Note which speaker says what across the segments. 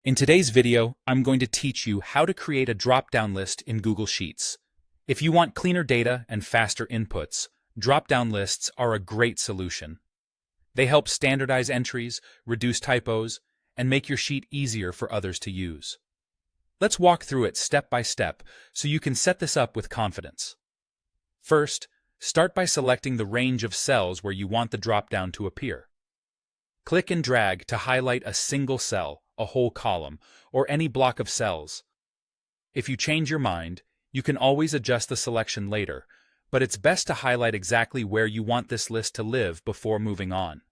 Speaker 1: In today's video, I'm going to teach you how to create a drop-down list in Google Sheets. If you want cleaner data and faster inputs, drop-down lists are a great solution. They help standardize entries, reduce typos, and make your sheet easier for others to use. Let's walk through it step by step so you can set this up with confidence. First, start by selecting the range of cells where you want the drop-down to appear. Click and drag to highlight a single cell, a whole column, or any block of cells. If you change your mind, you can always adjust the selection later, but it's best to highlight exactly where you want this list to live before moving on.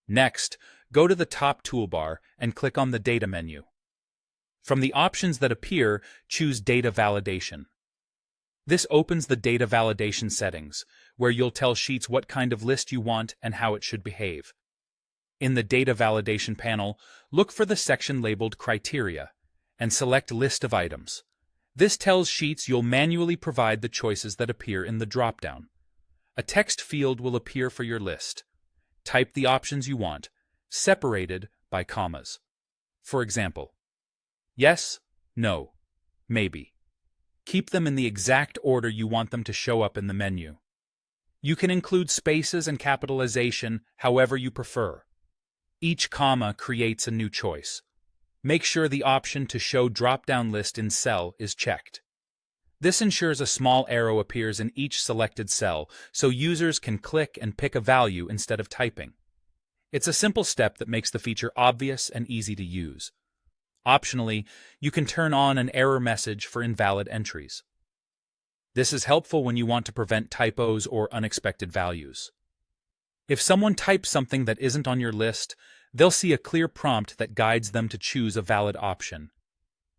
Speaker 1: Next, go to the top toolbar and click on the Data menu. From the options that appear, choose Data Validation. This opens the data validation settings, where you'll tell Sheets what kind of list you want and how it should behave. In the Data Validation panel, look for the section labeled Criteria and select List of Items. This tells Sheets you'll manually provide the choices that appear in the dropdown. A text field will appear for your list. Type the options you want, separated by commas. For example, yes, no, maybe. Keep them in the exact order you want them to show up in the menu. You can include spaces and capitalization however you prefer. Each comma creates a new choice. Make sure the option to show drop-down list in cell is checked. This ensures a small arrow appears in each selected cell so users can click and pick a value instead of typing. It's a simple step that makes the feature obvious and easy to use. Optionally, you can turn on an error message for invalid entries. This is helpful when you want to prevent typos or unexpected values. If someone types something that isn't on your list, they'll see a clear prompt that guides them to choose a valid option.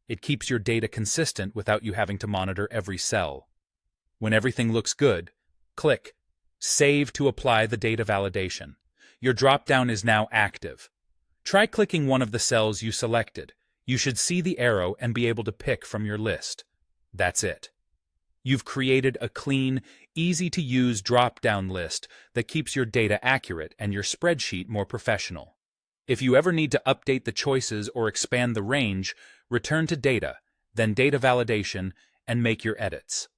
Speaker 1: It keeps your data consistent without you having to monitor every cell. When everything looks good, click Save to apply the data validation. Your dropdown is now active. Try clicking one of the cells you selected. You should see the arrow and be able to pick from your list. That's it. You've created a clean, easy-to-use drop-down list that keeps your data accurate and your spreadsheet more professional. If you ever need to update the choices or expand the range, return to Data, then Data Validation, and make your edits.